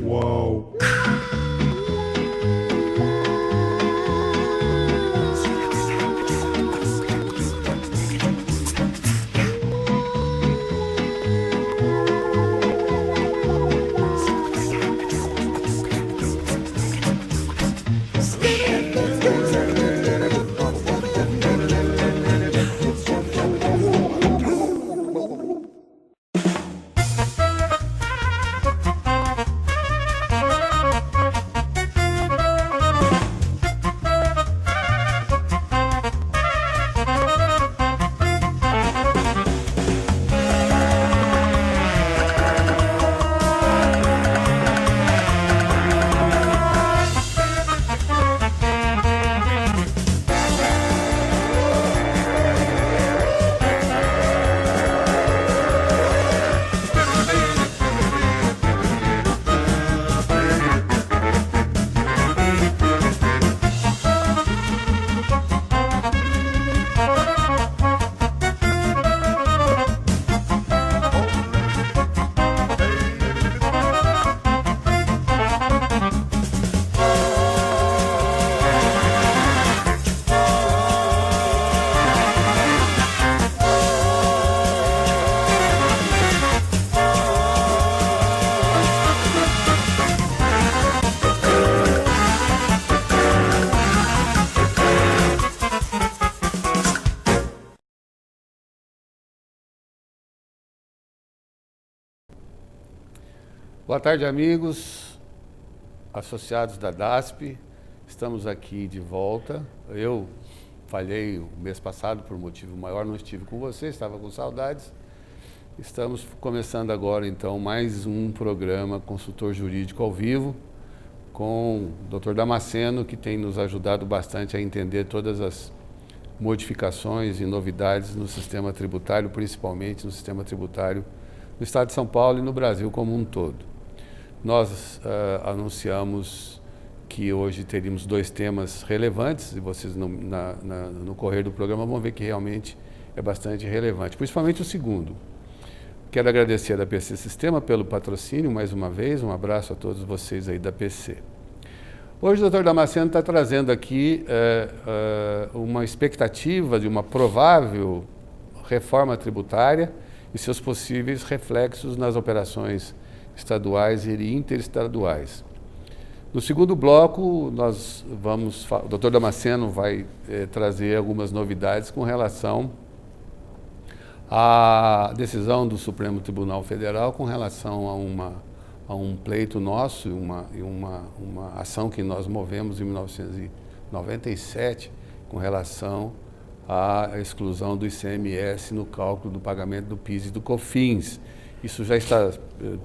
Uau! Boa tarde, amigos, associados da DASP. Estamos aqui de volta. Eu falhei o mês passado por motivo maior, não estive com vocês, estava com saudades. Estamos começando agora, então, mais um programa Consultor Jurídico ao vivo com o Dr. Damasceno, que tem nos ajudado bastante a entender todas as modificações e novidades no sistema tributário, principalmente no sistema tributário no Estado de São Paulo e no Brasil como um todo. Nós anunciamos que hoje teríamos dois temas relevantes, e vocês no correr do programa vão ver que realmente é bastante relevante, principalmente o segundo. Quero agradecer a PC Sistema pelo patrocínio, mais uma vez, um abraço a todos vocês aí da PC. Hoje o Dr. Damasceno está trazendo aqui uma expectativa de uma provável reforma tributária e seus possíveis reflexos nas operações estaduais e interestaduais. No segundo bloco, o Dr. Damasceno vai trazer algumas novidades com relação à decisão do Supremo Tribunal Federal com relação a um pleito nosso e uma ação que nós movemos em 1997 com relação à exclusão do ICMS no cálculo do pagamento do PIS e do COFINS. Isso já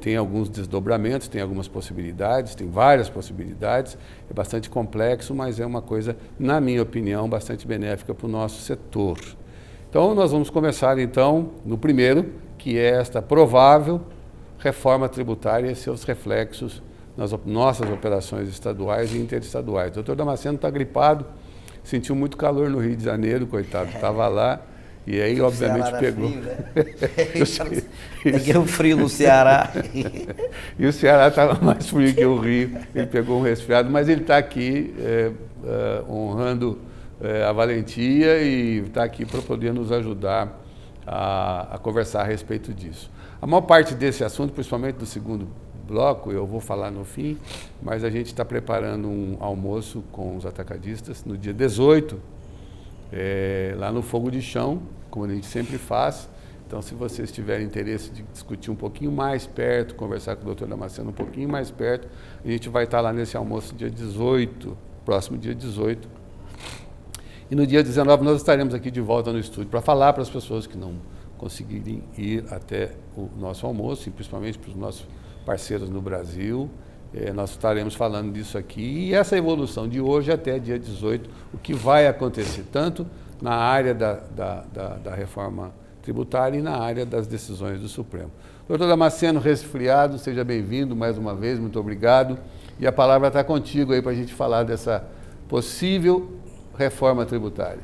tem alguns desdobramentos, tem algumas possibilidades, tem várias possibilidades, é bastante complexo, mas é uma coisa, na minha opinião, bastante benéfica para o nosso setor. Então, nós vamos começar, então, no primeiro, que é esta provável reforma tributária e seus reflexos nas nossas operações estaduais e interestaduais. O doutor Damasceno está gripado, sentiu muito calor no Rio de Janeiro, coitado, estava lá. E aí, obviamente, pegou. Frio, né? Peguei um frio no Ceará. E o Ceará estava mais frio que o Rio. Ele pegou um resfriado, mas ele está aqui honrando a valentia e está aqui para poder nos ajudar a conversar a respeito disso. A maior parte desse assunto, principalmente do segundo bloco, eu vou falar no fim, mas a gente está preparando um almoço com os atacadistas no dia 18, lá no Fogo de Chão, como a gente sempre faz. Então, se vocês tiverem interesse de discutir um pouquinho mais perto, conversar com o Dr. Damasceno um pouquinho mais perto, a gente vai estar lá nesse almoço dia 18, próximo dia 18. E no dia 19 nós estaremos aqui de volta no estúdio para falar para as pessoas que não conseguirem ir até o nosso almoço, e principalmente para os nossos parceiros no Brasil. Nós estaremos falando disso aqui, e essa evolução de hoje até dia 18, o que vai acontecer tanto na área da reforma tributária e na área das decisões do Supremo. Doutor Damasceno, resfriado, seja bem-vindo mais uma vez, muito obrigado. E a palavra está contigo aí para a gente falar dessa possível reforma tributária.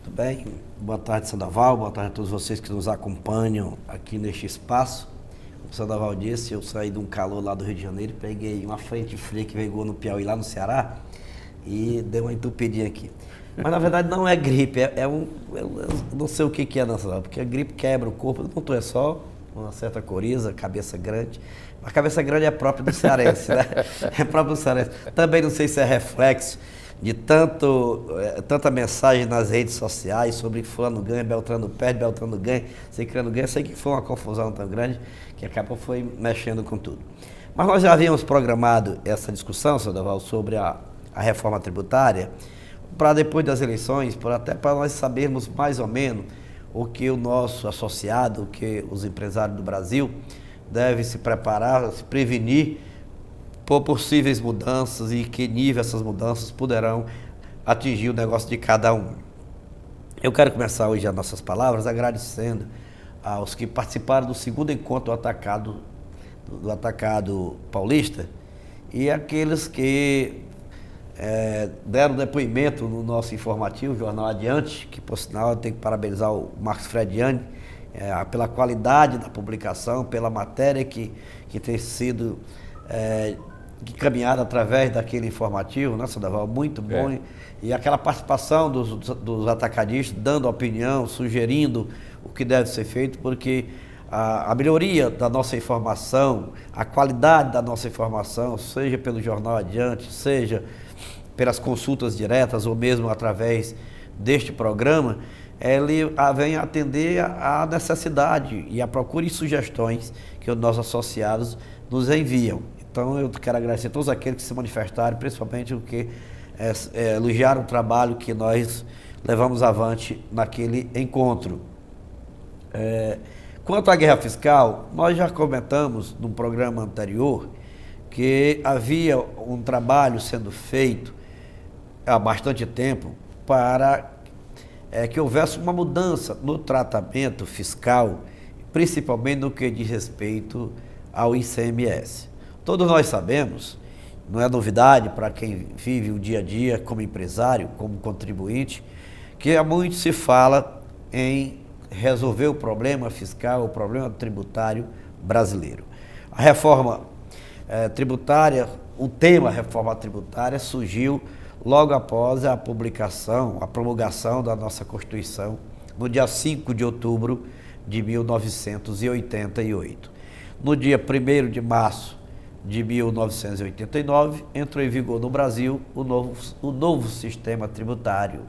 Tudo bem? Boa tarde, Sandoval. Boa tarde a todos vocês que nos acompanham aqui neste espaço. O Sandoval disse, eu saí de um calor lá do Rio de Janeiro, peguei uma frente fria que veio no Piauí, lá no Ceará, e deu uma entupidinha aqui. Mas na verdade não é gripe, eu não sei o que é, não, Sandoval, porque a gripe quebra o corpo, não é só uma certa coriza, cabeça grande. A cabeça grande é própria do cearense, né? É próprio do cearense. Também não sei se é reflexo de tanta mensagem nas redes sociais sobre fulano ganha, Beltrano perde, Beltrano ganha, Cicrano ganha. Sei que foi uma confusão tão grande que acabou foi mexendo com tudo. Mas nós já havíamos programado essa discussão, Sandoval, sobre a reforma tributária para depois das eleições, até para nós sabermos mais ou menos o que o nosso associado, o que os empresários do Brasil devem se preparar, se prevenir por possíveis mudanças e que nível essas mudanças poderão atingir o negócio de cada um. Eu quero começar hoje as nossas palavras agradecendo aos que participaram do segundo encontro do Atacado Paulista e aqueles que deram depoimento no nosso informativo, Jornal Adiante, que por sinal eu tenho que parabenizar o Marcos Frediani pela qualidade da publicação, pela matéria que tem sido caminhada através daquele informativo, né, Sandoval? Muito bom. E aquela participação dos atacadistas, dando opinião, sugerindo o que deve ser feito, porque a melhoria da nossa informação, a qualidade da nossa informação, seja pelo Jornal Adiante, seja pelas consultas diretas ou mesmo através deste programa, ele vem atender à necessidade e à procura e sugestões que os nossos associados nos enviam. Então eu quero agradecer a todos aqueles que se manifestaram, principalmente os que elogiaram o trabalho que nós levamos avante naquele encontro. Quanto à guerra fiscal, nós já comentamos no programa anterior que havia um trabalho sendo feito há bastante tempo para que houvesse uma mudança no tratamento fiscal, principalmente no que diz respeito ao ICMS. Todos nós sabemos, não é novidade para quem vive o dia a dia como empresário, como contribuinte, que há muito se fala em resolver o problema fiscal, o problema tributário brasileiro. A reforma tributária, o tema reforma tributária surgiu logo após a promulgação da nossa Constituição, no dia 5 de outubro de 1988. No dia 1º de março de 1989, entrou em vigor no Brasil o novo sistema tributário.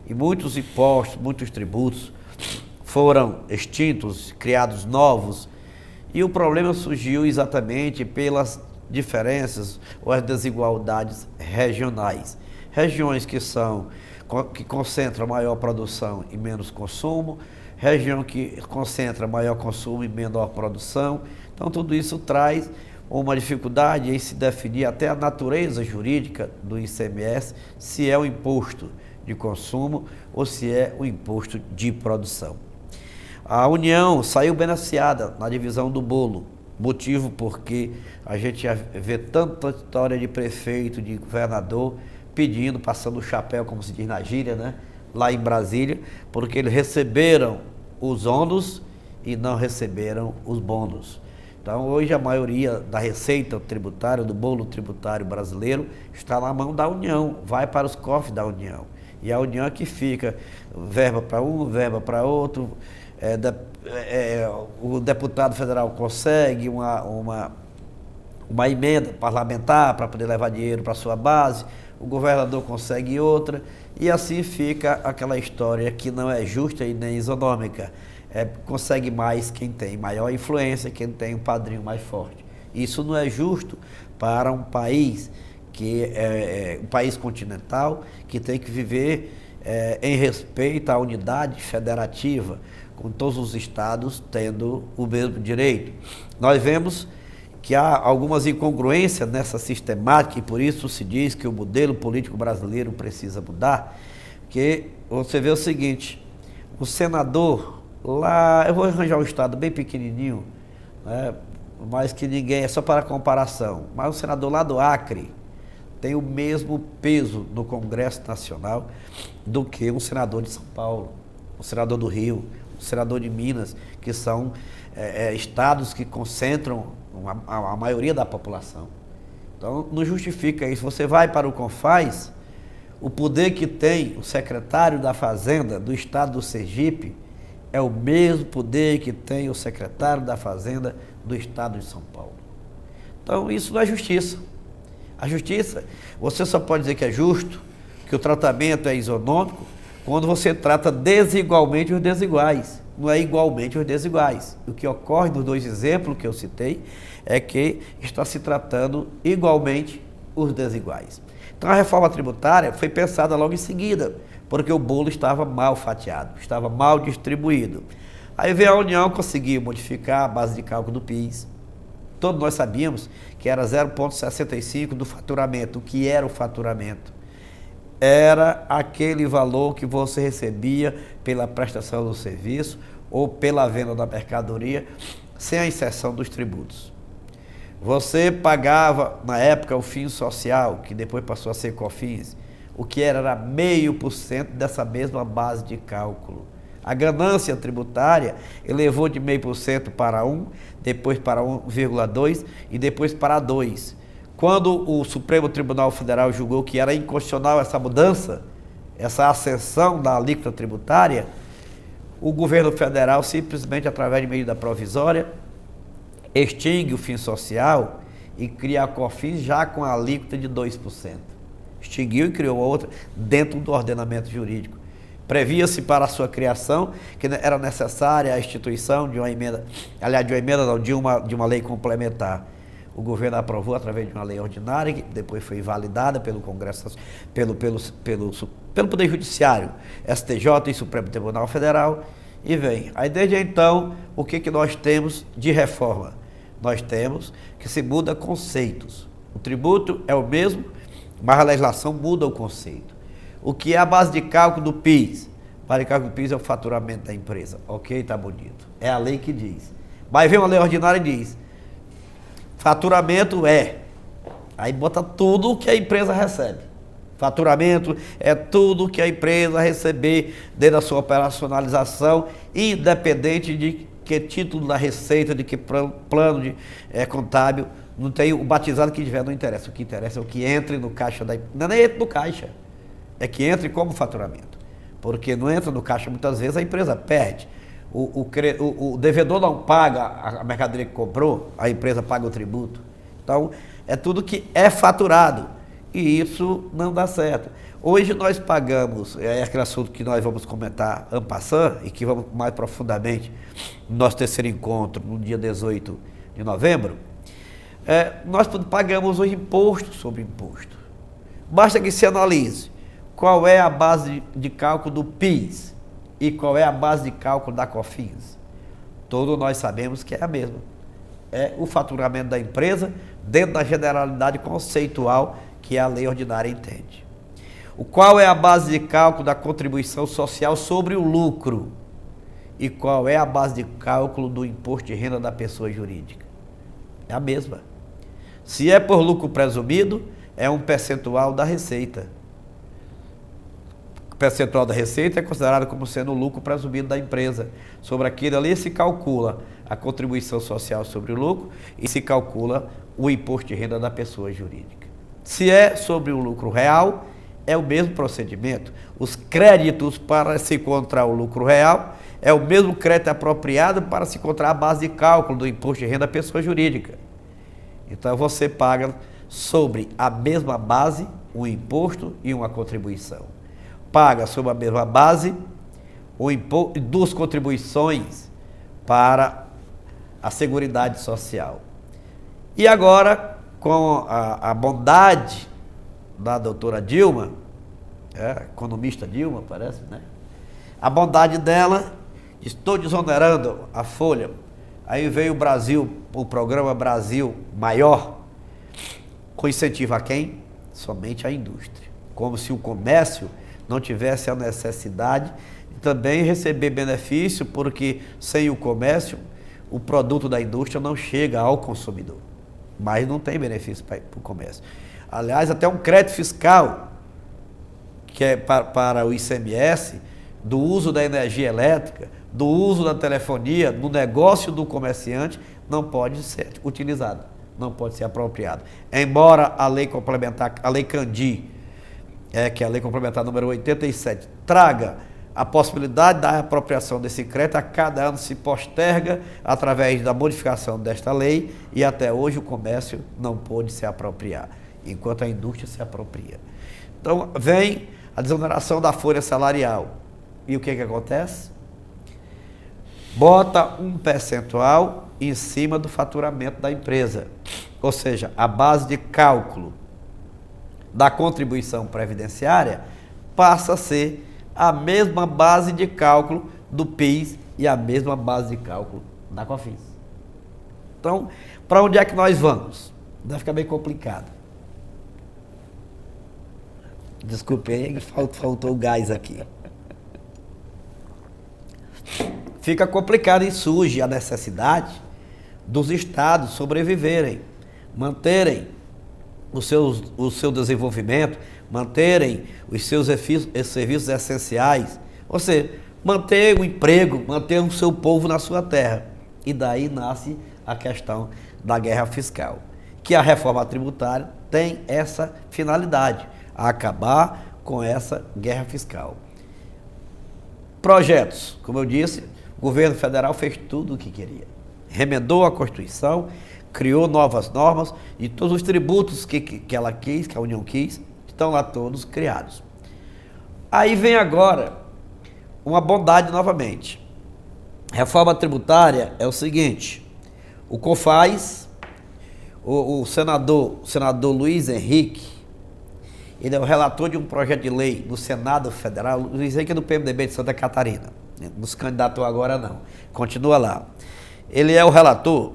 E muitos impostos, muitos tributos foram extintos, criados novos, e o problema surgiu exatamente pelas diferenças ou as desigualdades regionais. Regiões que concentram maior produção e menos consumo, região que concentra maior consumo e menor produção. Então tudo isso traz uma dificuldade em se definir até a natureza jurídica do ICMS, se é o imposto de consumo ou se é o imposto de produção. A União saiu beneficiada na divisão do bolo, motivo porque a gente vê tanta história de prefeito, de governador, pedindo, passando o chapéu, como se diz na gíria, né? Lá em Brasília, porque eles receberam os ônus e não receberam os bônus. Então, hoje a maioria da receita tributária, do bolo tributário brasileiro, está na mão da União, vai para os cofres da União. E a União é que fica, verba para um, verba para outro. O deputado federal consegue uma emenda parlamentar para poder levar dinheiro para a sua base, o governador consegue outra, e assim fica aquela história que não é justa e nem isonômica. Consegue mais quem tem maior influência, quem tem um padrinho mais forte. Isso não é justo para um país que é um país continental, que tem que viver em respeito à unidade federativa, com todos os estados tendo o mesmo direito. Nós vemos que há algumas incongruências nessa sistemática e por isso se diz que o modelo político brasileiro precisa mudar, que você vê o seguinte, o senador lá, eu vou arranjar um estado bem pequenininho, né, mas que ninguém, é só para comparação, mas o senador lá do Acre tem o mesmo peso no Congresso Nacional do que um senador de São Paulo. o senador do Rio, o senador de Minas, que são estados que concentram a maioria da população. Então, não justifica isso. Você vai para o CONFAZ, o poder que tem o secretário da Fazenda do estado do Sergipe é o mesmo poder que tem o secretário da Fazenda do estado de São Paulo. Então, isso não é justiça. A justiça, você só pode dizer que é justo, que o tratamento é isonômico, quando você trata desigualmente os desiguais. Não é igualmente os desiguais. O que ocorre nos dois exemplos que eu citei é que está se tratando igualmente os desiguais. Então a reforma tributária foi pensada logo em seguida, porque o bolo estava mal fatiado, estava mal distribuído. Aí veio a União, conseguiu modificar a base de cálculo do PIS. Todos nós sabíamos que era 0,65 do faturamento. O que era o faturamento? Era aquele valor que você recebia pela prestação do serviço ou pela venda da mercadoria, sem a inserção dos tributos. Você pagava, na época, o FINS social, que depois passou a ser COFINS, o que era 0,5% dessa mesma base de cálculo. A ganância tributária elevou de 0,5% para 1%, depois para 1,2% e depois para 2%. Quando o Supremo Tribunal Federal julgou que era inconstitucional essa mudança, essa ascensão da alíquota tributária, o governo federal simplesmente, através de medida provisória, extingue o FINS social e cria a COFINS já com a alíquota de 2%. Extinguiu e criou outra dentro do ordenamento jurídico. Previa-se para a sua criação que era necessária a instituição de uma emenda, aliás, de uma lei complementar. O governo aprovou através de uma lei ordinária, que depois foi validada pelo Congresso, pelo Poder Judiciário, STJ e Supremo Tribunal Federal, e vem. Aí desde então, o que nós temos de reforma? Nós temos que se muda conceitos. O tributo é o mesmo, mas a legislação muda o conceito. O que é a base de cálculo do PIS? A base de cálculo do PIS é o faturamento da empresa. Ok, tá bonito. É a lei que diz. Mas vem uma lei ordinária e diz: faturamento é. Aí bota tudo o que a empresa recebe. Faturamento é tudo que a empresa receber dentro da sua operacionalização, independente de que título da receita, de que plano de contábil. Não tem o batizado que tiver, não interessa. O que interessa é o que entre no caixa da empresa. Não é nem entre no caixa. É que entre como faturamento. Porque não entra no caixa, muitas vezes a empresa perde. O devedor não paga a mercadoria que comprou, a empresa paga o tributo. Então, é tudo que é faturado. E isso não dá certo. Hoje nós pagamos, é aquele assunto que nós vamos comentar en passant, e que vamos mais profundamente no nosso terceiro encontro, no dia 18 de novembro, nós pagamos o imposto sobre imposto. Basta que se analise qual é a base de cálculo do PIS e qual é a base de cálculo da COFINS. Todos nós sabemos que é a mesma. É o faturamento da empresa dentro da generalidade conceitual que a lei ordinária entende. Qual é a base de cálculo da contribuição social sobre o lucro? E qual é a base de cálculo do imposto de renda da pessoa jurídica? É a mesma. Se é por lucro presumido, é um percentual da receita. O percentual da receita é considerado como sendo o lucro presumido da empresa. Sobre aquilo ali se calcula a contribuição social sobre o lucro e se calcula o imposto de renda da pessoa jurídica. Se é sobre o lucro real, é o mesmo procedimento. Os créditos para se encontrar o lucro real é o mesmo crédito apropriado para se encontrar a base de cálculo do imposto de renda da pessoa jurídica. Então você paga sobre a mesma base um imposto e uma contribuição. Paga sobre a mesma base duas contribuições para a Seguridade Social. E agora, com a bondade da doutora Dilma, economista Dilma, parece, né? A bondade dela, estou desonerando a folha. Aí veio o Brasil, o programa Brasil Maior, com incentivo a quem? Somente a indústria. Como se o comércio não tivesse a necessidade de também receber benefício, porque sem o comércio, o produto da indústria não chega ao consumidor. Mas não tem benefício para o comércio. Aliás, até um crédito fiscal, que é para o ICMS, do uso da energia elétrica, do uso da telefonia, no negócio do comerciante, não pode ser utilizado, não pode ser apropriado. Embora a lei complementar, a lei Candir, que é a lei complementar número 87, traga a possibilidade da apropriação desse crédito, a cada ano se posterga através da modificação desta lei e até hoje o comércio não pôde se apropriar, enquanto a indústria se apropria. Então vem a desoneração da folha salarial. E o que acontece? Bota um percentual em cima do faturamento da empresa. Ou seja, a base de cálculo da contribuição previdenciária passa a ser a mesma base de cálculo do PIS e a mesma base de cálculo da COFINS. Então, para onde é que nós vamos? Vai ficar bem complicado. Desculpem, faltou o gás aqui. Fica complicado e surge a necessidade dos estados sobreviverem, manterem o seu desenvolvimento, manterem os seus serviços essenciais, ou seja, manter o emprego, manter o seu povo na sua terra. E daí nasce a questão da guerra fiscal, que a reforma tributária tem essa finalidade, a acabar com essa guerra fiscal. Projetos, como eu disse, o governo federal fez tudo o que queria. Remendou a Constituição, criou novas normas e todos os tributos que ela quis, que a União quis, estão lá todos criados. Aí vem agora uma bondade novamente. Reforma tributária é o seguinte: o COFAS, o senador Luiz Henrique, ele é o relator de um projeto de lei no Senado Federal. O Luiz Henrique é do PMDB de Santa Catarina, não se candidatou agora não, continua lá. Ele é o relator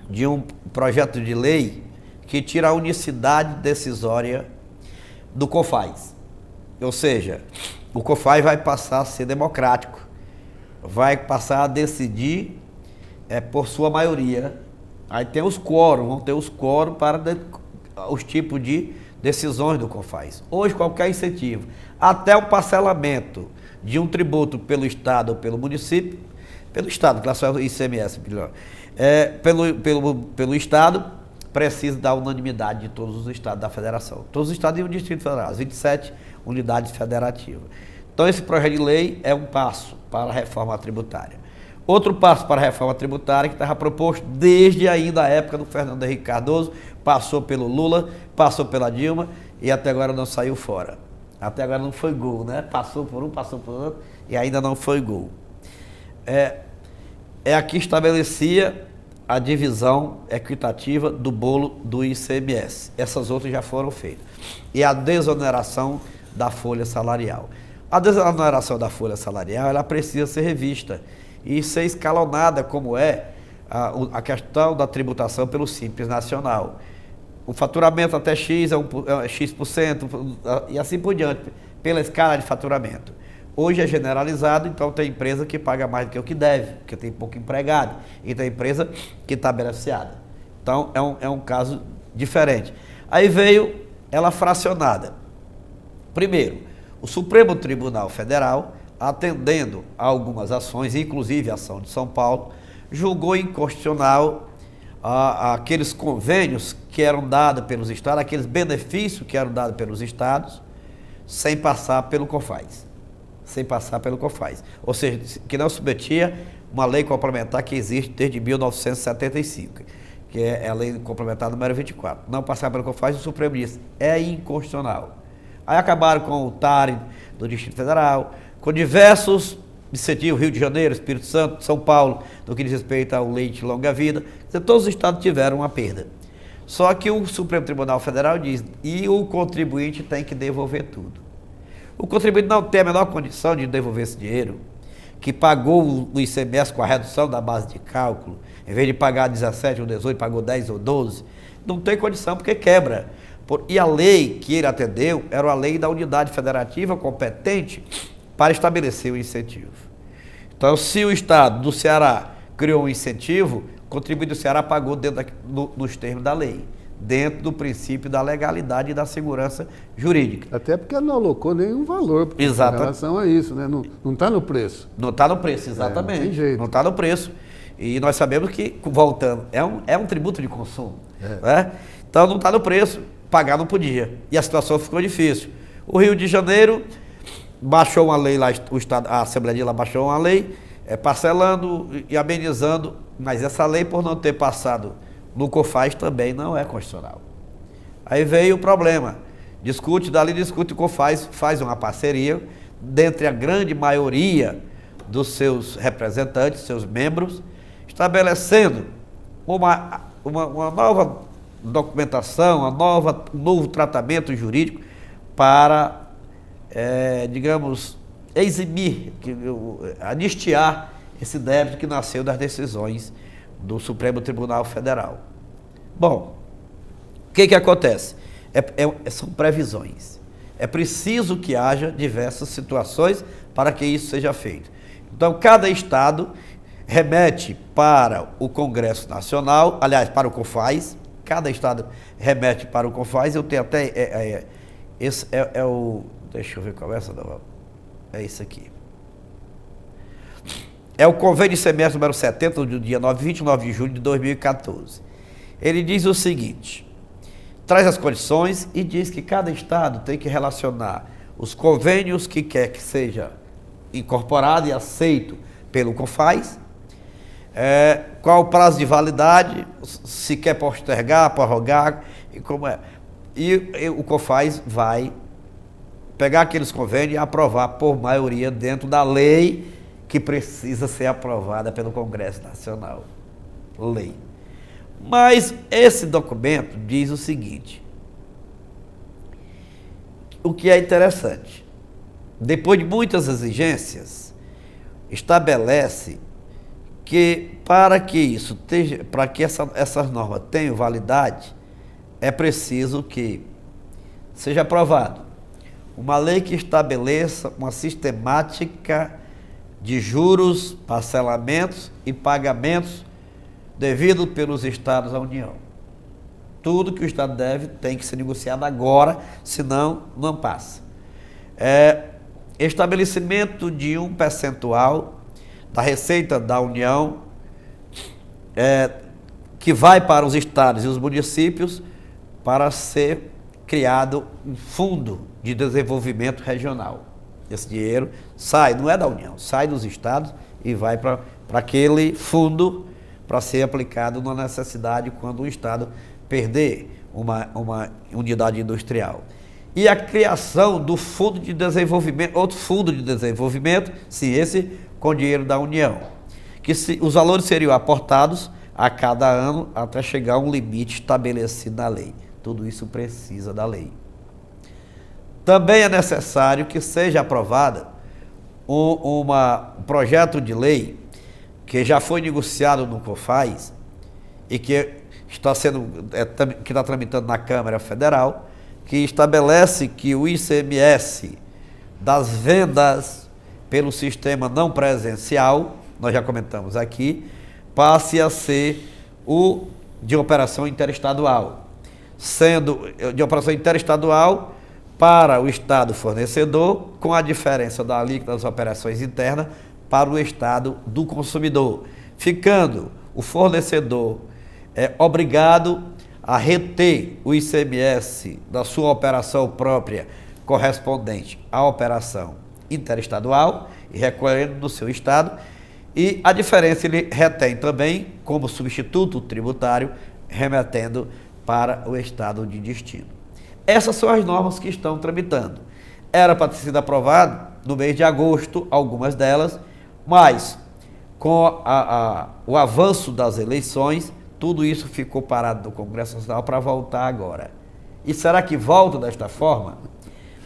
de um projeto de lei que tira a unicidade decisória do COFAS. Ou seja, o COFAS vai passar a ser democrático, vai passar a decidir por sua maioria. Aí tem os quórum, vão ter os quórum para os tipos de decisões do COFAS. Hoje qualquer incentivo, até o parcelamento de um tributo pelo Estado ou pelo município, pelo Estado, classe o ICMS, melhor, pelo Estado, precisa da unanimidade de todos os estados da federação. Todos os estados e o Distrito Federal, as 27 unidades federativas. Então esse projeto de lei é um passo para a reforma tributária. Outro passo para a reforma tributária que estava proposto desde ainda a época do Fernando Henrique Cardoso, passou pelo Lula, passou pela Dilma e até agora não saiu fora. Até agora não foi gol, né? Passou por um, passou por outro e ainda não foi gol. Aqui estabelecia a divisão equitativa do bolo do ICMS. Essas outras já foram feitas. E a desoneração da folha salarial. A desoneração da folha salarial, ela precisa ser revista e ser escalonada, como é a questão da tributação pelo Simples Nacional. O faturamento até X é X%, e assim por diante, pela escala de faturamento. Hoje é generalizado, então tem empresa que paga mais do que o que deve, porque tem pouco empregado, e tem empresa que está beneficiada. Então é um caso diferente. Aí veio ela fracionada. Primeiro, o Supremo Tribunal Federal, atendendo a algumas ações, inclusive a ação de São Paulo, julgou inconstitucional aqueles convênios que eram dados pelos estados, aqueles benefícios que eram dados pelos estados, sem passar pelo COFAS. Ou seja, que não submetia uma lei complementar que existe desde 1975, que é a lei complementar número 24. Não passar pelo COFAS, o Supremo disse, é inconstitucional. Aí acabaram com o TARI do Distrito Federal, com diversos incentivos, Rio de Janeiro, Espírito Santo, São Paulo, no que diz respeito ao leite longa-vida. Todos os estados tiveram uma perda. Só que o Supremo Tribunal Federal diz, e o contribuinte tem que devolver tudo. O contribuinte não tem a menor condição de devolver esse dinheiro, que pagou o ICMS com a redução da base de cálculo, em vez de pagar 17 ou 18, pagou 10 ou 12, não tem condição porque quebra. E a lei que ele atendeu era a lei da unidade federativa competente para estabelecer o incentivo. Então, se o Estado do Ceará criou um incentivo, o contribuinte do Ceará pagou dentro nos termos da lei, dentro do princípio da legalidade e da segurança jurídica. Até porque não alocou nenhum valor em relação a isso, né? Não está no preço. Não está no preço, exatamente. Não tem jeito. Não está no preço. E nós sabemos que, voltando, é um tributo de consumo. Né? Então não está no preço, pagar não podia. E a situação ficou difícil. O Rio de Janeiro baixou uma lei lá, a Assembleia de lá baixou uma lei, parcelando e amenizando, mas essa lei, por não ter passado no COFAS, também não é constitucional. Aí veio o problema. Discute, dali discute, o COFAS faz uma parceria, dentre a grande maioria dos seus representantes, seus membros, estabelecendo uma nova documentação, um novo tratamento jurídico para, digamos, eximir, anistiar esse débito que nasceu das decisões do Supremo Tribunal Federal. Bom, o que acontece? São previsões. É preciso que haja diversas situações para que isso seja feito. Então, cada estado remete para o Congresso Nacional, aliás, para o COFAS, cada estado remete para o COFAS, eu tenho até, esse deixa eu ver qual é essa, é isso aqui. É o convênio de semestre número 70, do dia 29 de julho de 2014. Ele diz o seguinte, traz as condições e diz que cada estado tem que relacionar os convênios que quer que seja incorporado e aceito pelo COFAS, qual o prazo de validade, se quer postergar, prorrogar, e como é. E o COFAS vai pegar aqueles convênios e aprovar por maioria dentro da lei que precisa ser aprovada pelo Congresso Nacional. Lei. Mas esse documento diz o seguinte, o que é interessante, depois de muitas exigências, estabelece que para que essas normas tenham validade, é preciso que seja aprovado uma lei que estabeleça uma sistemática de juros, parcelamentos e pagamentos devidos pelos estados à União. Tudo que o estado deve tem que ser negociado agora, senão não passa. Estabelecimento de um percentual da receita da União que vai para os estados e os municípios para ser criado um fundo de desenvolvimento regional. Esse dinheiro sai, não é da União, sai dos estados e vai para aquele fundo para ser aplicado na necessidade quando o estado perder uma unidade industrial. E a criação do fundo de desenvolvimento, outro fundo de desenvolvimento, sim, esse com dinheiro da União, que os valores seriam aportados a cada ano até chegar a um limite estabelecido na lei. Tudo isso precisa da lei. Também é necessário que seja aprovada um projeto de lei que já foi negociado no COFAS e que está tramitando na Câmara Federal, que estabelece que o ICMS das vendas pelo sistema não presencial, nós já comentamos aqui, passe a ser o de operação interestadual, sendo de operação interestadual para o estado fornecedor, com a diferença da alíquota das operações internas para o estado do consumidor, ficando o fornecedor obrigado a reter o ICMS da sua operação própria correspondente à operação interestadual e recolhendo no seu estado, e a diferença ele retém também como substituto tributário, remetendo para o estado de destino. Essas são as normas que estão tramitando. Era para ter sido aprovado no mês de agosto, algumas delas, mas com o avanço das eleições, tudo isso ficou parado no Congresso Nacional para voltar agora. E será que volta desta forma?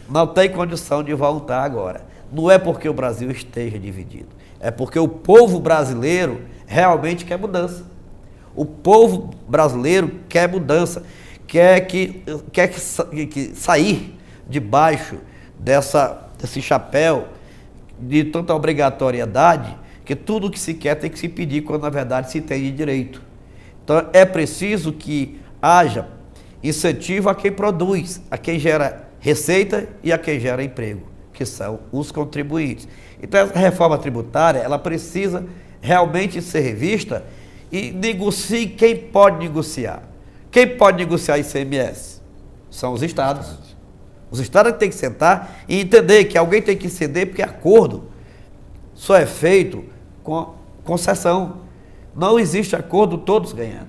Não tem condição de voltar agora. Não é porque o Brasil esteja dividido, é porque o povo brasileiro realmente quer mudança. O povo brasileiro quer mudança, quer que sair debaixo desse chapéu de tanta obrigatoriedade, que tudo que se quer tem que se pedir, quando na verdade se tem de direito. Então é preciso que haja incentivo a quem produz, a quem gera receita e a quem gera emprego, que são os contribuintes. Então, essa reforma tributária, ela precisa realmente ser revista e negocie quem pode negociar. Quem pode negociar ICMS? São os estados. Os estados têm que sentar e entender que alguém tem que ceder, porque acordo só é feito com concessão. Não existe acordo todos ganhando.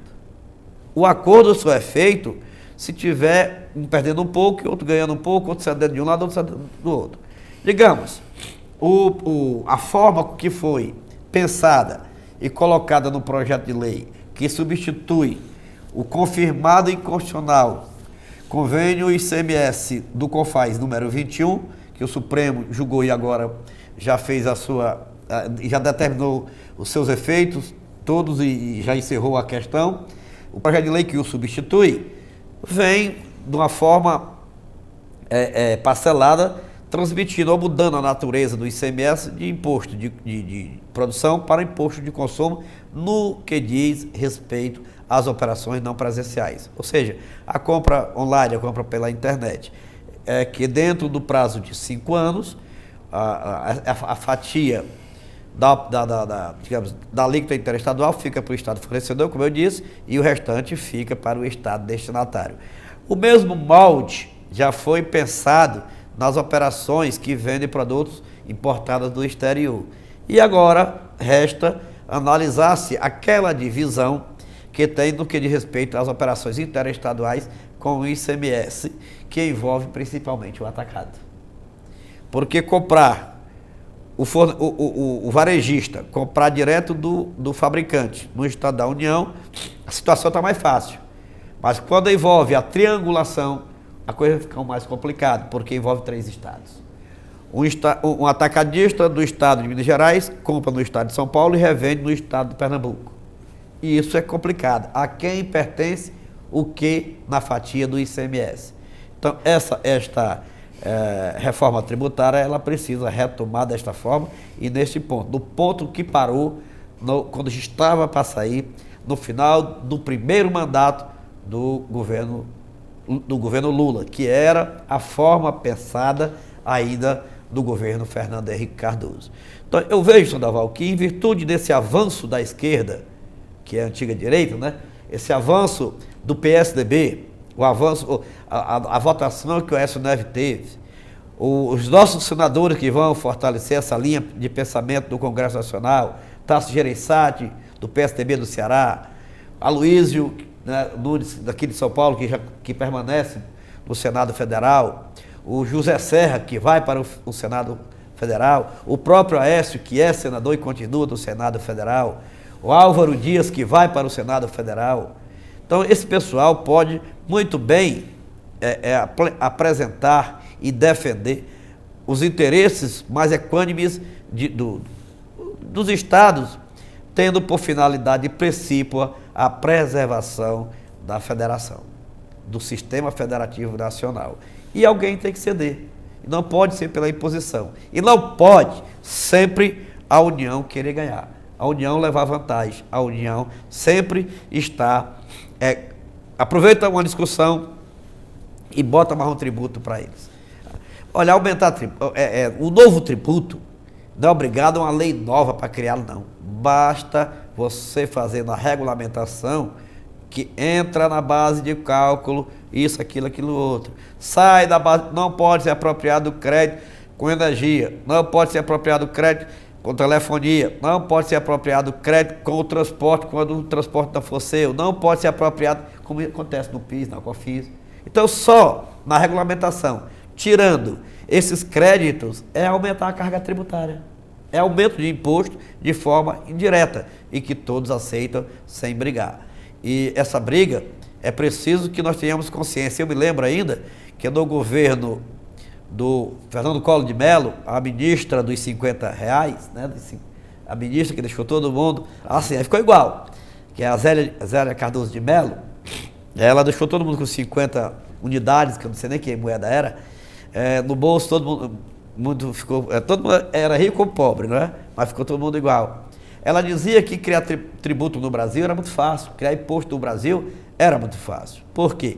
O acordo só é feito se tiver um perdendo um pouco, outro ganhando um pouco, outro cedendo de um lado, outro cedendo do outro. Digamos, a forma que foi pensada e colocada no projeto de lei, que substitui o confirmado inconstitucional convênio ICMS do CONFAS número 21, que o Supremo julgou e agora já fez já determinou os seus efeitos todos e já encerrou a questão. O projeto de lei que o substitui vem de uma forma parcelada, transmitindo ou mudando a natureza do ICMS de imposto de produção para imposto de consumo no que diz respeito às operações não presenciais. Ou seja, a compra online, a compra pela internet, que dentro do prazo de 5 anos, a fatia da alíquota interestadual fica para o Estado fornecedor, como eu disse, e o restante fica para o Estado destinatário. O mesmo molde já foi pensado nas operações que vendem produtos importados do exterior. E agora resta analisar-se aquela divisão que tem no que diz respeito às operações interestaduais com o ICMS, que envolve principalmente o atacado. Porque comprar, o varejista, comprar direto do fabricante no Estado da União, a situação está mais fácil. Mas quando envolve a triangulação, a coisa fica mais complicada, porque envolve 3 estados. Um atacadista do estado de Minas Gerais compra no estado de São Paulo e revende no estado de Pernambuco. E isso é complicado. A quem pertence o que na fatia do ICMS? Então, esta reforma tributária, ela precisa retomar desta forma e neste ponto. Do ponto que parou, quando estava para sair, no final do primeiro mandato do governo Lula, que era a forma pensada ainda do governo Fernando Henrique Cardoso. Então, eu vejo, Sandoval, que em virtude desse avanço da esquerda, que é a antiga direita, né? Esse avanço do PSDB, o avanço, a votação que o Aécio Neves teve, os nossos senadores que vão fortalecer essa linha de pensamento do Congresso Nacional, Tasso Gereissati, do PSDB do Ceará, Aloysio, né, Nunes, daqui de São Paulo, que permanece no Senado Federal, o José Serra, que vai para o Senado Federal, o próprio Aécio, que é senador e continua no Senado Federal, o Álvaro Dias, que vai para o Senado Federal. Então, esse pessoal pode muito bem apresentar e defender os interesses mais equânimes dos estados, tendo por finalidade principal a preservação da federação, do sistema federativo nacional. E alguém tem que ceder. Não pode ser pela imposição. E não pode sempre a União querer ganhar. A União levar vantagem. A União sempre está... aproveita uma discussão e bota mais um tributo para eles. Olha, aumentar o novo tributo não é obrigado a uma lei nova para criá-lo, não. Basta você fazer na regulamentação que entra na base de cálculo isso, aquilo, outro. Sai da base, não pode ser apropriado do crédito com energia, não pode ser apropriado do crédito com telefonia, não pode ser apropriado do crédito com o transporte quando o transporte não for seu, não pode ser apropriado, como acontece no PIS, na COFINS. Então, só na regulamentação, tirando esses créditos, é aumentar a carga tributária. É aumento de imposto de forma indireta e que todos aceitam sem brigar. E essa briga é preciso que nós tenhamos consciência. Eu me lembro ainda que no governo do Fernando Collor de Mello, a ministra dos R$50, né, a ministra que deixou todo mundo, assim, aí ficou igual, que é a Zélia Cardoso de Mello, ela deixou todo mundo com 50 unidades, que eu não sei nem que moeda era, no bolso todo mundo ficou, todo mundo era rico ou pobre, não é? Mas ficou todo mundo igual. Ela dizia que criar tributo no Brasil era muito fácil, criar imposto no Brasil Era muito fácil. Por quê?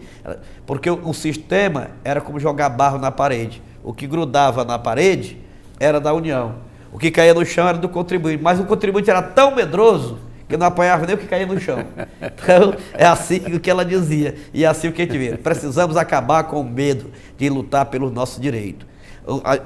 Porque o sistema era como jogar barro na parede. O que grudava na parede era da União. O que caía no chão era do contribuinte. Mas o contribuinte era tão medroso que não apanhava nem o que caía no chão. Então, é assim o que ela dizia. E é assim o que a gente vê. Precisamos acabar com o medo de lutar pelo nosso direito.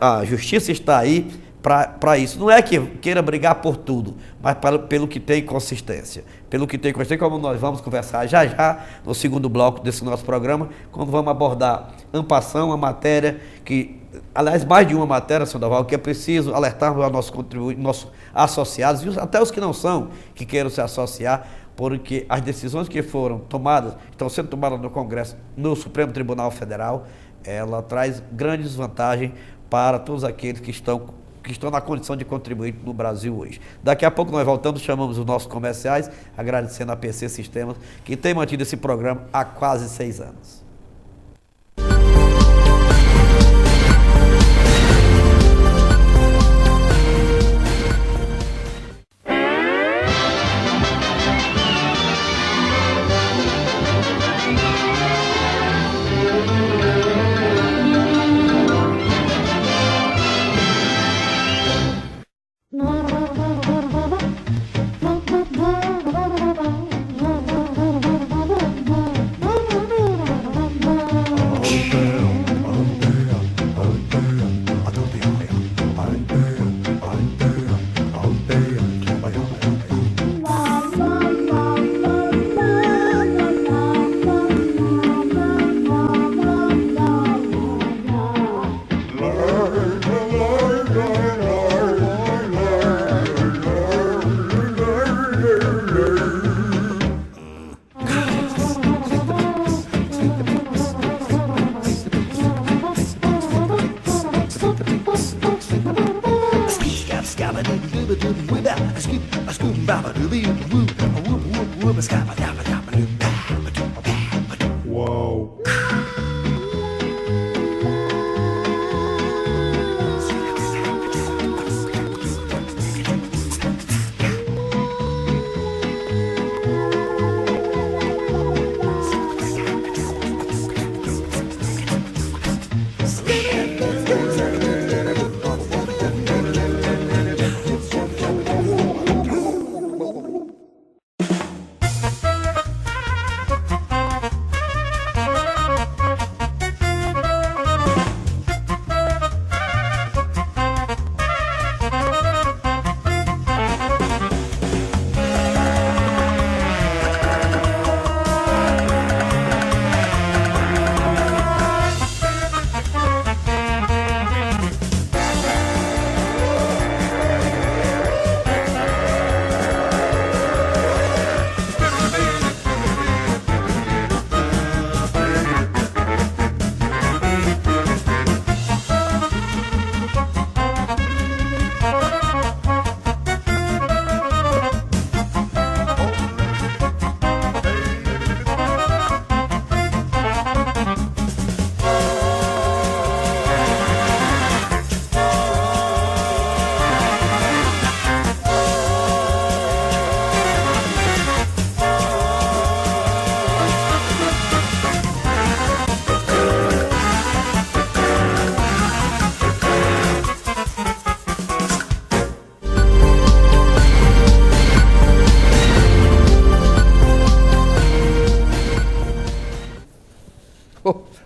A justiça está aí para isso. Não é que queira brigar por tudo, mas pelo que tem consistência. Pelo que tem consistência, como nós vamos conversar já no segundo bloco desse nosso programa, quando vamos abordar ampação, a matéria que, aliás, mais de uma matéria, Sandoval, que é preciso alertarmos aos nossos contribuintes, nossos associados, e até os que não são, que queiram se associar, porque as decisões que foram tomadas, estão sendo tomadas no Congresso, no Supremo Tribunal Federal, ela traz grandes vantagens para todos aqueles que estão na condição de contribuinte no Brasil hoje. Daqui a pouco nós voltamos, chamamos os nossos comerciais, agradecendo a PC Sistemas, que tem mantido esse programa há quase 6 anos.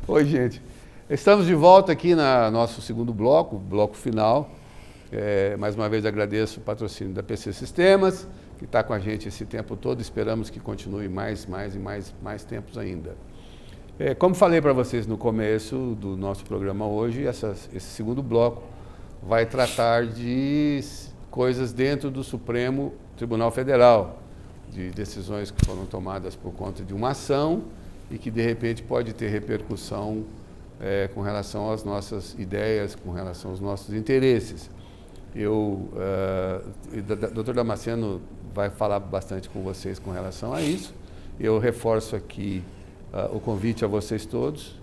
Oi, gente. Estamos de volta aqui no nosso segundo bloco, bloco final. Mais uma vez agradeço o patrocínio da PC Sistemas, que está com a gente esse tempo todo. Esperamos que continue mais tempos ainda. Como falei para vocês no começo do nosso programa hoje, esse segundo bloco vai tratar de coisas dentro do Supremo Tribunal Federal, de decisões que foram tomadas por conta de uma ação e que, de repente, pode ter repercussão com relação às nossas ideias, com relação aos nossos interesses. O Dr. Damasceno vai falar bastante com vocês com relação a isso. Eu reforço aqui o convite a vocês todos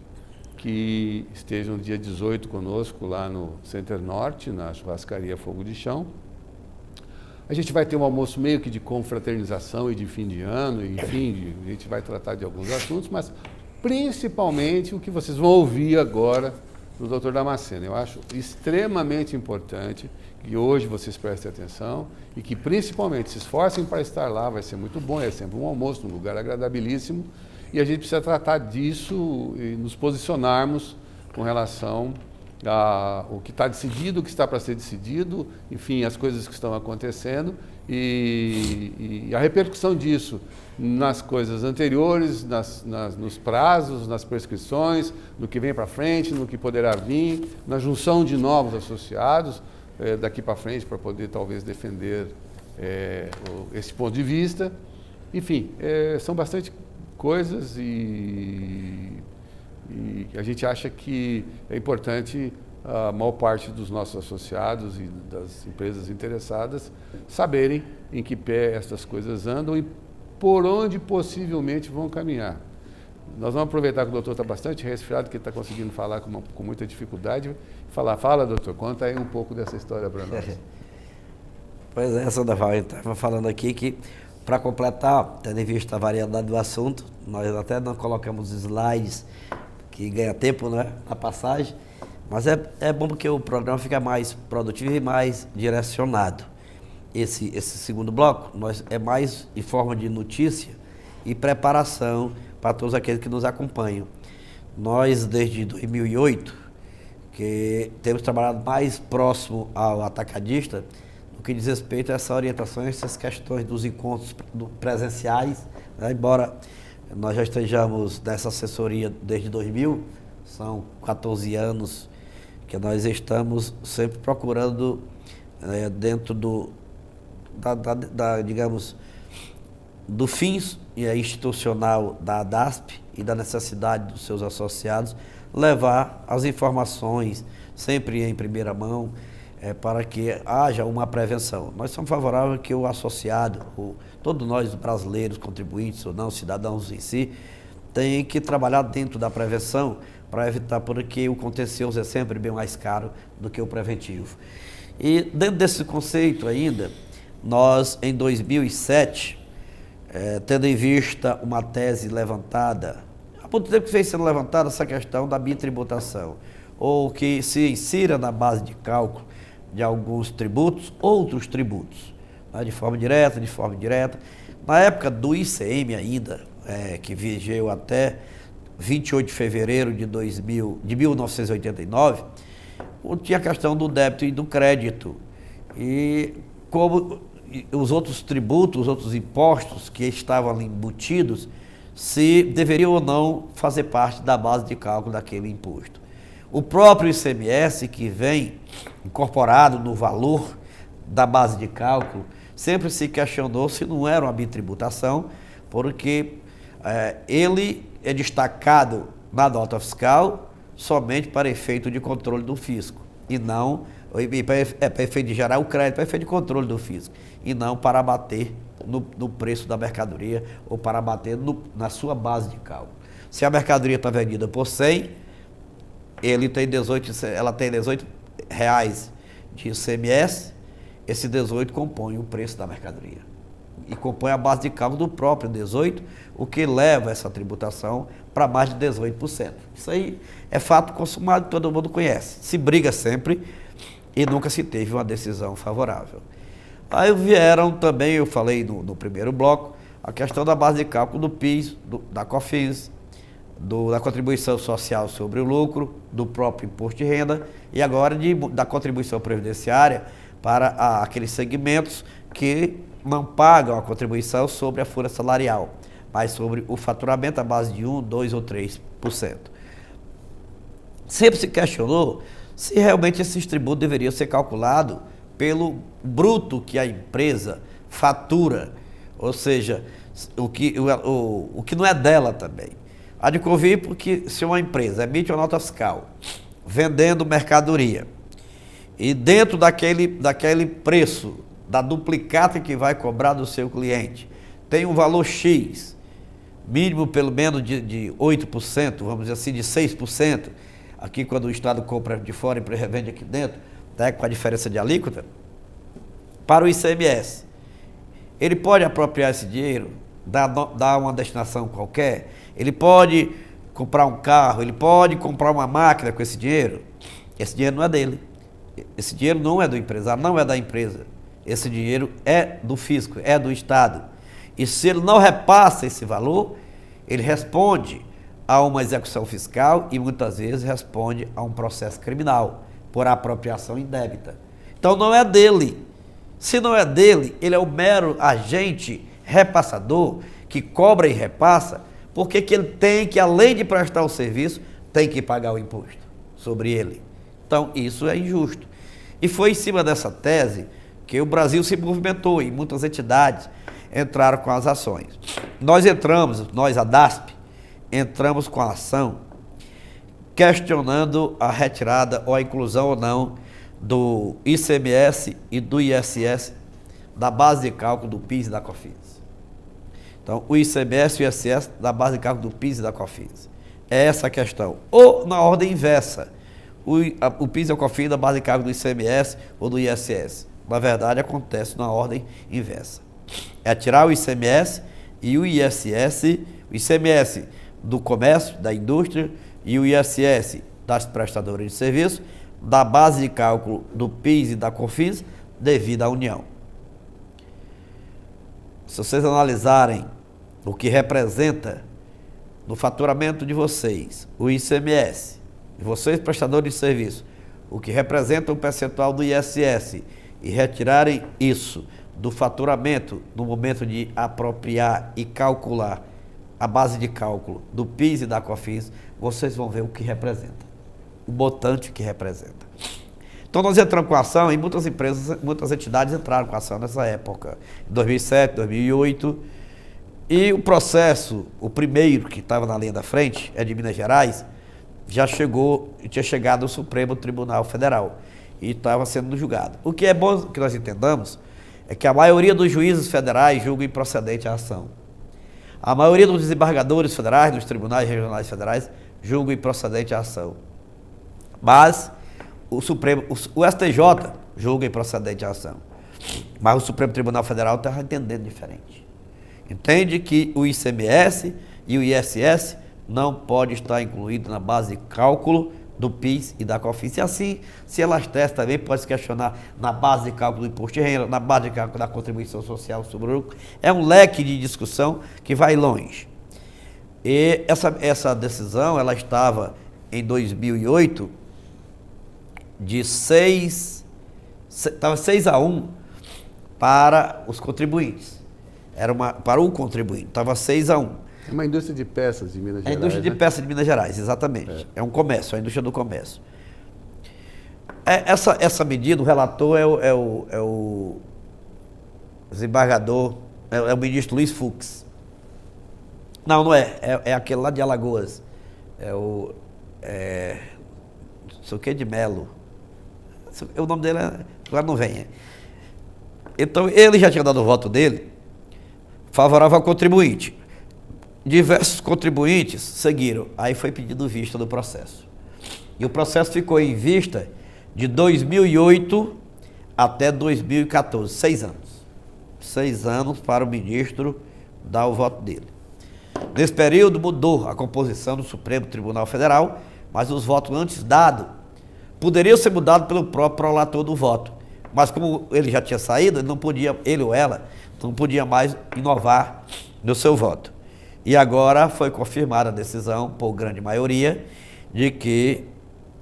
que estejam no dia 18 conosco lá no Center Norte, na churrascaria Fogo de Chão, A gente vai ter um almoço meio que de confraternização e de fim de ano, enfim, a gente vai tratar de alguns assuntos, mas principalmente o que vocês vão ouvir agora do Dr. Damasceno. Eu acho extremamente importante que hoje vocês prestem atenção e que principalmente se esforcem para estar lá, vai ser muito bom, é sempre um almoço, num lugar agradabilíssimo, e a gente precisa tratar disso e nos posicionarmos com relação o que está decidido, o que está para ser decidido, enfim, as coisas que estão acontecendo e a repercussão disso nas coisas anteriores, nos prazos, nas prescrições, no que vem para frente, no que poderá vir, na junção de novos associados daqui para frente para poder talvez defender esse ponto de vista. Enfim, são bastante coisas e a gente acha que é importante a maior parte dos nossos associados e das empresas interessadas saberem em que pé essas coisas andam e por onde possivelmente vão caminhar. Nós vamos aproveitar que o doutor está bastante resfriado, que ele está conseguindo falar com muita dificuldade. Fala, doutor, conta aí um pouco dessa história para nós. Pois é, Sandoval, eu estava falando aqui que, para completar, tendo em vista a variedade do assunto, nós até não colocamos slides que ganha tempo, né, na passagem, mas é bom porque o programa fica mais produtivo e mais direcionado. Esse segundo bloco é mais em forma de notícia e preparação para todos aqueles que nos acompanham. Nós, desde 2008, que temos trabalhado mais próximo ao atacadista, no que diz respeito a essa orientação, essas questões dos encontros presenciais, né, embora nós já estejamos nessa assessoria desde 2000, são 14 anos que nós estamos sempre procurando, dentro digamos, do fins institucional da ADASP e da necessidade dos seus associados, levar as informações sempre em primeira mão, para que haja uma prevenção. Nós somos favoráveis que o associado, todos nós brasileiros, contribuintes ou não, cidadãos em si, tem que trabalhar dentro da prevenção para evitar, porque o contencioso é sempre bem mais caro do que o preventivo. E dentro desse conceito ainda, nós em 2007, tendo em vista uma tese levantada, há muito tempo que vem sendo levantada essa questão da bitributação, ou que se insira na base de cálculo de alguns tributos, outros tributos, né, de forma direta, de forma indireta. Na época do ICM ainda, que vigeu até 28 de fevereiro de 1989, tinha a questão do débito e do crédito. E como os outros tributos, os outros impostos que estavam ali embutidos, se deveriam ou não fazer parte da base de cálculo daquele imposto. O próprio ICMS, que vem incorporado no valor da base de cálculo, sempre se questionou se não era uma bitributação, porque ele é destacado na nota fiscal somente para efeito de controle do fisco, e não, para efeito de gerar o crédito, para efeito de controle do fisco, e não para abater no preço da mercadoria ou para abater na sua base de cálculo. Se a mercadoria está vendida por 100, ela tem 18 reais de ICMS, esse 18 compõe o preço da mercadoria e compõe a base de cálculo do próprio 18, o que leva essa tributação para mais de 18%. Isso aí é fato consumado, todo mundo conhece. Se briga sempre e nunca se teve uma decisão favorável. Aí vieram também, eu falei no primeiro bloco, a questão da base de cálculo do PIS, da COFINS, da contribuição social sobre o lucro, do próprio imposto de renda e agora da contribuição previdenciária para aqueles segmentos que não pagam a contribuição sobre a folha salarial, mas sobre o faturamento à base de 1%, 2% ou 3%. Sempre se questionou se realmente esses tributos deveriam ser calculados pelo bruto que a empresa fatura, ou seja, o que não é dela também. Há de convir porque se uma empresa emite uma nota fiscal vendendo mercadoria e dentro daquele preço, da duplicata que vai cobrar do seu cliente, tem um valor X, mínimo pelo menos de 8%, vamos dizer assim, de 6%, aqui quando o Estado compra de fora e revende aqui dentro, com a diferença de alíquota, para o ICMS. Ele pode apropriar esse dinheiro, dar uma destinação qualquer, ele pode comprar um carro, ele pode comprar uma máquina com esse dinheiro. Esse dinheiro não é dele. Esse dinheiro não é do empresário, não é da empresa. Esse dinheiro é do fisco, é do Estado. E se ele não repassa esse valor, ele responde a uma execução fiscal e muitas vezes responde a um processo criminal por apropriação indébita. Então não é dele. Se não é dele, ele é o mero agente repassador que cobra e repassa, porque que ele tem que, além de prestar o serviço, tem que pagar o imposto sobre ele. Então isso é injusto. E foi em cima dessa tese que o Brasil se movimentou e muitas entidades entraram com as ações. Nós, a DASP, entramos com a ação questionando a retirada ou a inclusão ou não do ICMS e do ISS da base de cálculo do PIS e da COFINS. Então, o ICMS e o ISS da base de cálculo do PIS e da COFINS. É essa a questão. Ou na ordem inversa, o PIS e a COFINS da base de cálculo do ICMS ou do ISS. Na verdade, acontece na ordem inversa. É tirar o ICMS e o ISS, o ICMS do comércio, da indústria, e o ISS das prestadoras de serviço, da base de cálculo do PIS e da COFINS, devido à União. Se vocês analisarem o que representa no faturamento de vocês, o ICMS, e vocês prestadores de serviço, o que representa o percentual do ISS, e retirarem isso do faturamento no momento de apropriar e calcular a base de cálculo do PIS e da COFINS, vocês vão ver o que representa, o montante que representa. Então nós entramos com a ação e muitas empresas, muitas entidades entraram com a ação nessa época, em 2007, 2008, e o processo, o primeiro que estava na linha da frente, é de Minas Gerais, já tinha chegado ao Supremo Tribunal Federal e estava sendo julgado. O que é bom que nós entendamos é que a maioria dos juízes federais julga improcedente a ação. A maioria dos desembargadores federais, dos tribunais regionais federais, julga improcedente a ação. Mas o STJ julga improcedente a ação. Mas o Supremo Tribunal Federal está entendendo diferente. Entende que o ICMS e o ISS não pode estar incluído na base de cálculo do PIS e da COFINS. E assim, se elas testam também, pode se questionar na base de cálculo do imposto de renda, na base de cálculo da contribuição social sobre o lucro. É um leque de discussão que vai longe. E essa decisão, ela estava em 2008 de 6-1 para os contribuintes. Para o contribuinte, estava 6-1. É uma indústria de peças de Minas Gerais. É a indústria de peças de Minas Gerais, exatamente. É um comércio, a indústria do comércio. Essa medida, o relator é o desembargador, é o ministro Luiz Fux. Não é. É aquele lá de Alagoas. Não sei o que de Melo. O nome dele agora não vem. Então, ele já tinha dado o voto dele favorável ao contribuinte. Diversos contribuintes seguiram. Aí foi pedido vista do processo. E o processo ficou em vista de 2008 até 2014, 6 anos. 6 anos para o ministro dar o voto dele. Nesse período mudou a composição do Supremo Tribunal Federal, mas os votos antes dados poderiam ser mudados pelo próprio prolator do voto. Mas como ele já tinha saído, ele ou ela não podia mais inovar no seu voto. E agora foi confirmada a decisão, por grande maioria, de que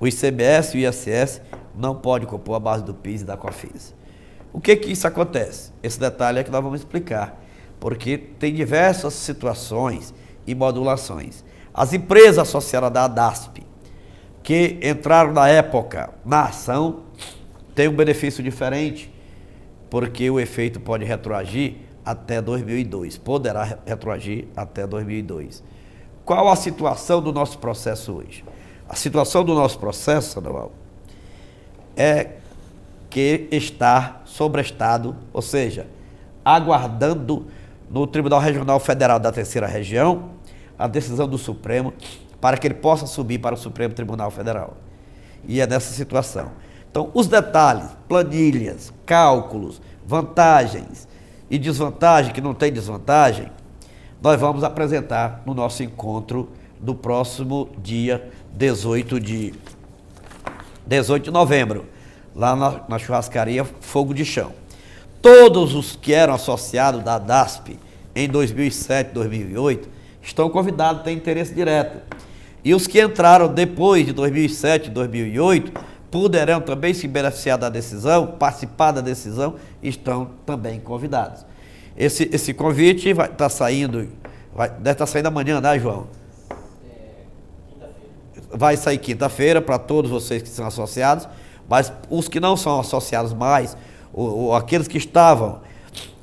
o ICMS e o ISS não pode compor a base do PIS e da COFINS. O que isso acontece? Esse detalhe é que nós vamos explicar, porque tem diversas situações e modulações. As empresas associadas da ADASP, que entraram na época na ação, têm um benefício diferente, porque o efeito pode retroagir até 2002, poderá retroagir até 2002. Qual a situação do nosso processo hoje? A situação do nosso processo, Sandoval, é que está sobrestado, ou seja, aguardando no Tribunal Regional Federal da Terceira Região a decisão do Supremo para que ele possa subir para o Supremo Tribunal Federal. E é nessa situação. Então, os detalhes, planilhas, cálculos, vantagens e desvantagem, que não tem desvantagem, nós vamos apresentar no nosso encontro do próximo dia 18 de novembro, lá na churrascaria Fogo de Chão. Todos os que eram associados da DASP em 2007, 2008, estão convidados, têm interesse direto. E os que entraram depois de 2007, 2008, poderão também se beneficiar da decisão, participar da decisão, estão também convidados. Esse convite vai estar saindo, deve estar saindo amanhã, né, João? Quinta-feira. Vai sair quinta-feira para todos vocês que são associados, mas os que não são associados mais, ou aqueles que estavam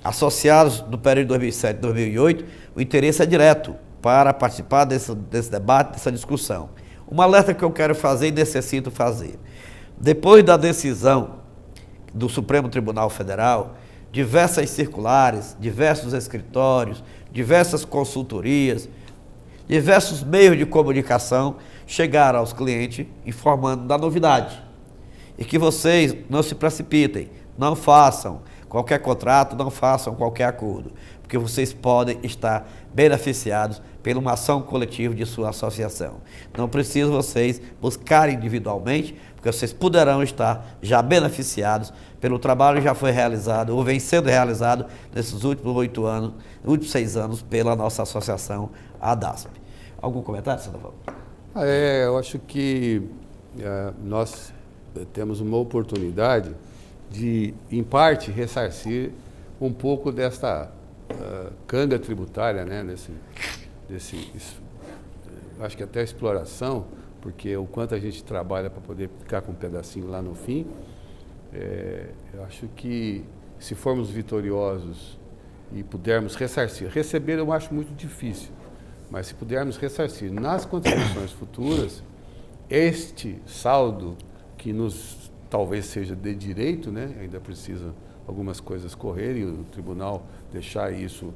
associados no período de 2007 e 2008, o interesse é direto para participar desse debate, dessa discussão. Uma alerta que eu quero fazer e necessito fazer. Depois da decisão do Supremo Tribunal Federal, diversas circulares, diversos escritórios, diversas consultorias, diversos meios de comunicação chegaram aos clientes informando da novidade. E que vocês não se precipitem, não façam qualquer contrato, não façam qualquer acordo, porque vocês podem estar beneficiados por uma ação coletiva de sua associação. Não precisa vocês buscarem individualmente, porque vocês poderão estar já beneficiados pelo trabalho que já foi realizado ou vem sendo realizado nesses últimos 8 anos, últimos 6 anos pela nossa associação, a DASP. Algum comentário, Sandoval? Eu acho que nós temos uma oportunidade de, em parte, ressarcir um pouco desta canga tributária, né? Acho que até a exploração, porque o quanto a gente trabalha para poder ficar com um pedacinho lá no fim, eu acho que se formos vitoriosos e pudermos ressarcir, receber eu acho muito difícil, mas se pudermos ressarcir nas contribuições futuras, este saldo que nos talvez seja de direito, né? Ainda precisa algumas coisas correrem, o tribunal deixar isso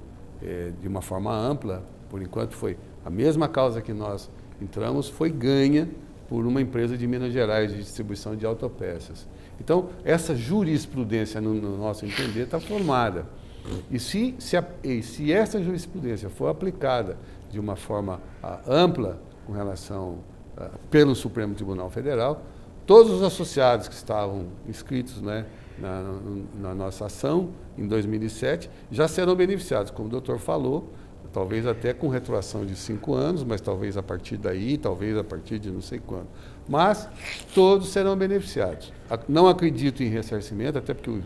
de uma forma ampla. Por enquanto foi a mesma causa que nós entramos, foi ganha por uma empresa de Minas Gerais de distribuição de autopeças. Então, essa jurisprudência, no nosso entender, está formada. E se essa jurisprudência for aplicada de uma forma ampla com relação pelo Supremo Tribunal Federal, todos os associados que estavam inscritos, né, na nossa ação em 2007 já serão beneficiados, como o doutor falou, talvez até com retroação de 5 anos, mas talvez a partir daí, talvez a partir de não sei quando. Mas todos serão beneficiados. Não acredito em ressarcimento, até porque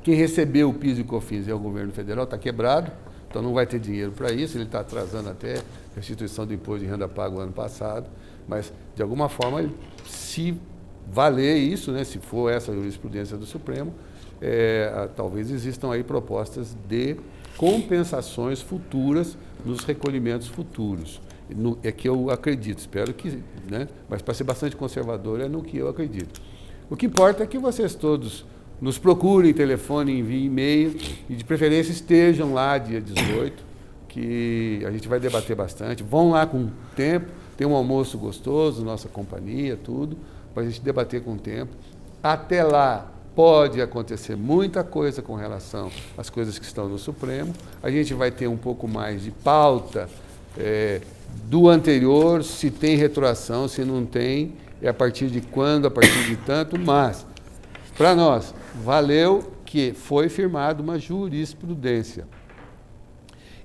quem recebeu o PIS e o COFINS é o governo federal, está quebrado, então não vai ter dinheiro para isso, ele está atrasando até a restituição do imposto de renda pago ano passado, mas de alguma forma, se valer isso, né, se for essa jurisprudência do Supremo, talvez existam aí propostas de compensações futuras nos recolhimentos futuros. É que eu acredito, espero que, né, mas para ser bastante conservador é no que eu acredito. O que importa é que vocês todos nos procurem, telefone, enviem e-mail e de preferência estejam lá dia 18, que a gente vai debater bastante. Vão lá com tempo, tem um almoço gostoso, nossa companhia, tudo, para a gente debater com tempo. Até lá pode acontecer muita coisa com relação às coisas que estão no Supremo. A gente vai ter um pouco mais de pauta do anterior, se tem retroação, se não tem, a partir de quando, a partir de tanto, mas, para nós, valeu que foi firmada uma jurisprudência.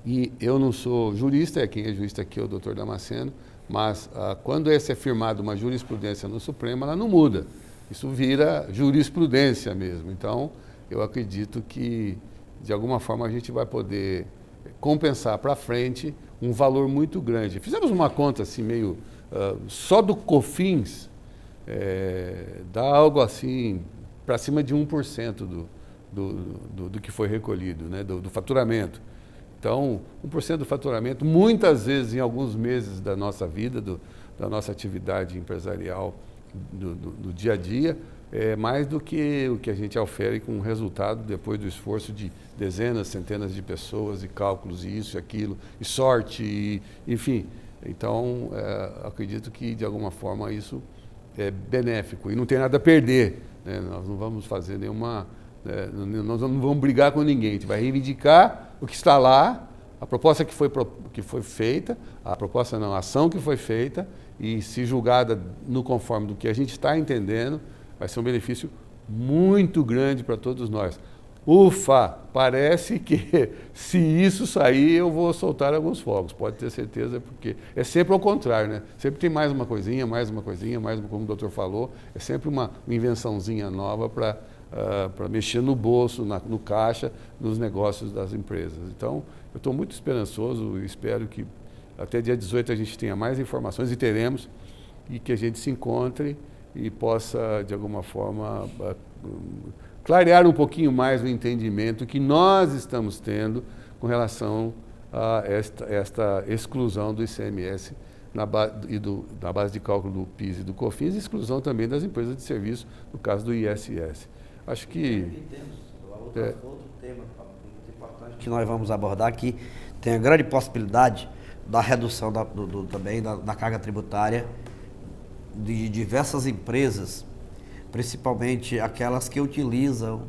E eu não sou jurista, quem é jurista aqui é o doutor Damasceno, mas quando essa é firmada uma jurisprudência no Supremo, ela não muda. Isso vira jurisprudência mesmo. Então, eu acredito que, de alguma forma, a gente vai poder compensar para frente um valor muito grande. Fizemos uma conta assim, meio... só do COFINS, dá algo assim, para cima de 1% do que foi recolhido, né, do faturamento. Então, 1% do faturamento, muitas vezes, em alguns meses da nossa vida, da nossa atividade empresarial, do dia a dia, é mais do que o que a gente ofere com resultado depois do esforço de dezenas, centenas de pessoas e cálculos e isso e aquilo, e sorte, enfim. Então, acredito que, de alguma forma, isso é benéfico e não tem nada a perder, né? Nós não vamos fazer nenhuma Nós não vamos brigar com ninguém, a gente vai reivindicar o que está lá, a proposta que foi feita, a ação que foi feita, e se julgada no conforme do que a gente está entendendo, vai ser um benefício muito grande para todos nós. Ufa, parece que se isso sair eu vou soltar alguns fogos, pode ter certeza, porque é sempre ao contrário, né? Sempre tem mais uma coisinha, como o doutor falou, é sempre uma invençãozinha nova para mexer no bolso, no caixa, nos negócios das empresas. Então, eu estou muito esperançoso e espero que até dia 18 a gente tenha mais informações, e teremos, e que a gente se encontre e possa, de alguma forma, clarear um pouquinho mais o entendimento que nós estamos tendo com relação a esta exclusão do ICMS na base de cálculo do PIS e do COFINS, e exclusão também das empresas de serviço, no caso do ISS. Acho que... Outro tema muito importante que nós vamos abordar aqui, tem a grande possibilidade da redução também da carga tributária de diversas empresas, principalmente aquelas que utilizam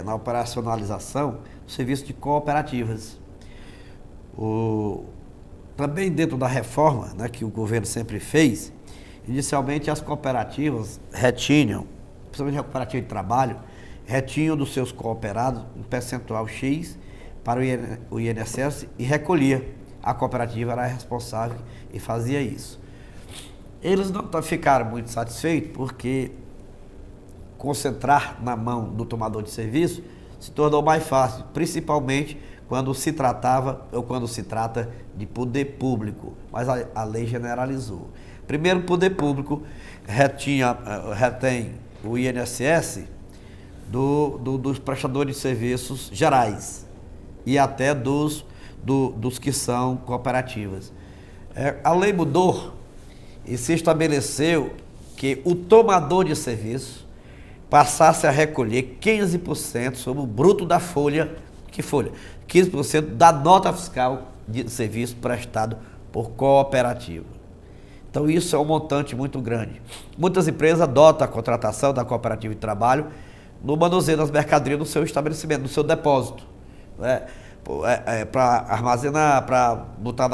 na operacionalização o serviço de cooperativas. Também dentro da reforma, né, que o governo sempre fez, inicialmente as cooperativas retinham, principalmente a cooperativa de trabalho, retinham dos seus cooperados um percentual X para o INSS e recolhia. A cooperativa era responsável e fazia isso. Eles não ficaram muito satisfeitos porque concentrar na mão do tomador de serviço se tornou mais fácil, principalmente quando se trata de poder público, mas a lei generalizou. Primeiro, o poder público retém o INSS dos prestadores de serviços gerais e até dos que são cooperativas. A lei mudou e se estabeleceu que o tomador de serviço passasse a recolher 15% sobre o bruto da folha, 15% da nota fiscal de serviço prestado por cooperativa. Então isso é um montante muito grande. Muitas empresas adotam a contratação da cooperativa de trabalho no manuseio das mercadorias no seu estabelecimento, no seu depósito, né? Para armazenar, para botar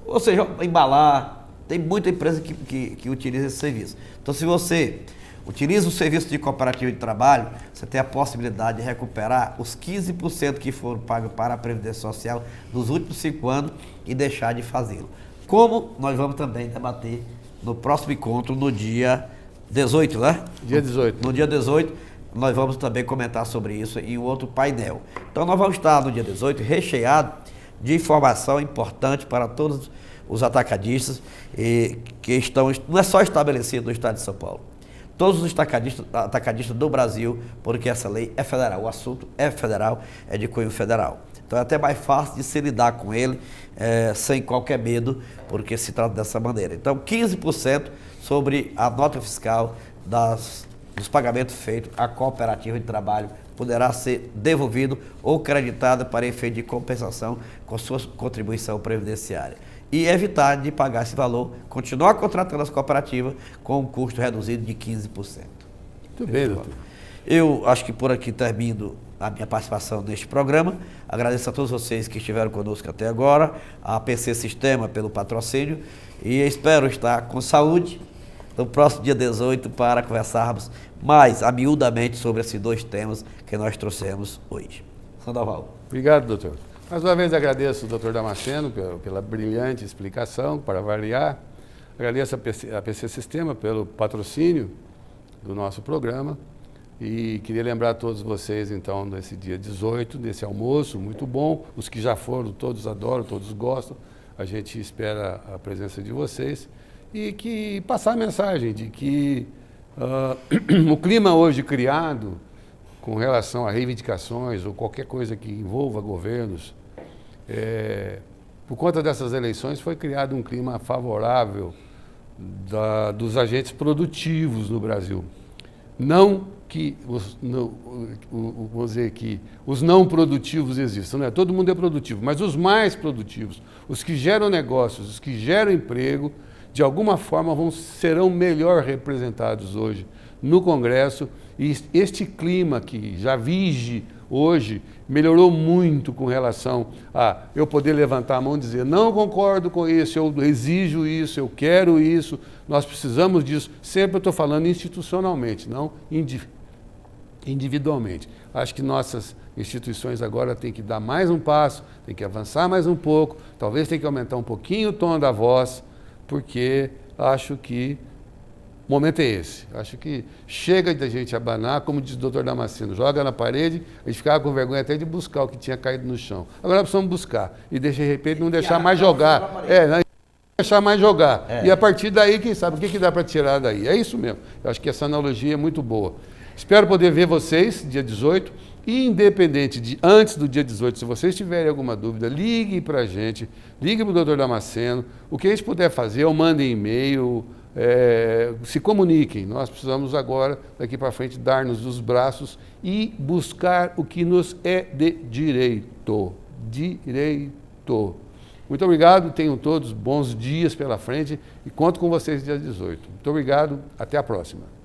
ou seja, embalar. Tem muita empresa que utiliza esse serviço. Então, se você utiliza o serviço de cooperativa de trabalho, você tem a possibilidade de recuperar os 15% que foram pagos para a Previdência Social nos últimos 5 anos e deixar de fazê-lo. Como nós vamos também debater no próximo encontro, no dia 18, né? Dia 18. No dia 18, nós vamos também comentar sobre isso em outro painel. Então, nós vamos estar no dia 18 recheado de informação importante para todos os atacadistas que estão, não é só estabelecido no estado de São Paulo, todos os atacadistas do Brasil, porque essa lei é federal, o assunto é federal, é de cunho federal. Então é até mais fácil de se lidar com ele sem qualquer medo, porque se trata dessa maneira. Então 15% sobre a nota fiscal dos pagamentos feitos à cooperativa de trabalho poderá ser devolvido ou creditado para efeito de compensação com sua contribuição previdenciária. E evitar de pagar esse valor, continuar contratando as cooperativas com um custo reduzido de 15%. Muito bem, doutor. Eu acho que por aqui termino a minha participação neste programa. Agradeço a todos vocês que estiveram conosco até agora, a PC Sistema pelo patrocínio, e espero estar com saúde no próximo dia 18 para conversarmos mais amiudamente sobre esses 2 temas que nós trouxemos hoje. Sandoval. Obrigado, doutor. Mais uma vez agradeço o doutor Damasceno pela brilhante explicação, para variar. Agradeço a PC Sistema pelo patrocínio do nosso programa. E queria lembrar a todos vocês, então, nesse dia 18, desse almoço muito bom. Os que já foram, todos adoram, todos gostam. A gente espera a presença de vocês. E que passar a mensagem de que o clima hoje criado com relação a reivindicações ou qualquer coisa que envolva governos, por conta dessas eleições foi criado um clima favorável dos agentes produtivos no Brasil. Não que vamos dizer que os não produtivos existam, né? Todo mundo é produtivo, mas os mais produtivos, os que geram negócios, os que geram emprego, de alguma forma serão melhor representados hoje no Congresso, e este clima que já vige hoje melhorou muito com relação a eu poder levantar a mão e dizer não concordo com isso, eu exijo isso, eu quero isso, nós precisamos disso. Sempre eu estou falando institucionalmente, não individualmente. Acho que nossas instituições agora têm que dar mais um passo, têm que avançar mais um pouco, talvez tenha que aumentar um pouquinho o tom da voz, porque acho que o momento é esse. Acho que chega da gente abanar, como diz o doutor Damasceno, joga na parede, a gente ficava com vergonha até de buscar o que tinha caído no chão. Agora precisamos buscar e de repente não deixar mais jogar. Não deixar mais jogar. E a partir daí, quem sabe, o que dá para tirar daí? É isso mesmo. Eu acho que essa analogia é muito boa. Espero poder ver vocês dia 18, e independente de antes do dia 18, se vocês tiverem alguma dúvida, ligue para a gente, ligue para o doutor Damasceno, o que a gente puder fazer, ou mandem e-mail, se comuniquem. Nós precisamos agora, daqui para frente, dar-nos os braços e buscar o que nos é de direito. Direito. Muito obrigado, tenham todos bons dias pela frente e conto com vocês dia 18. Muito obrigado, até a próxima.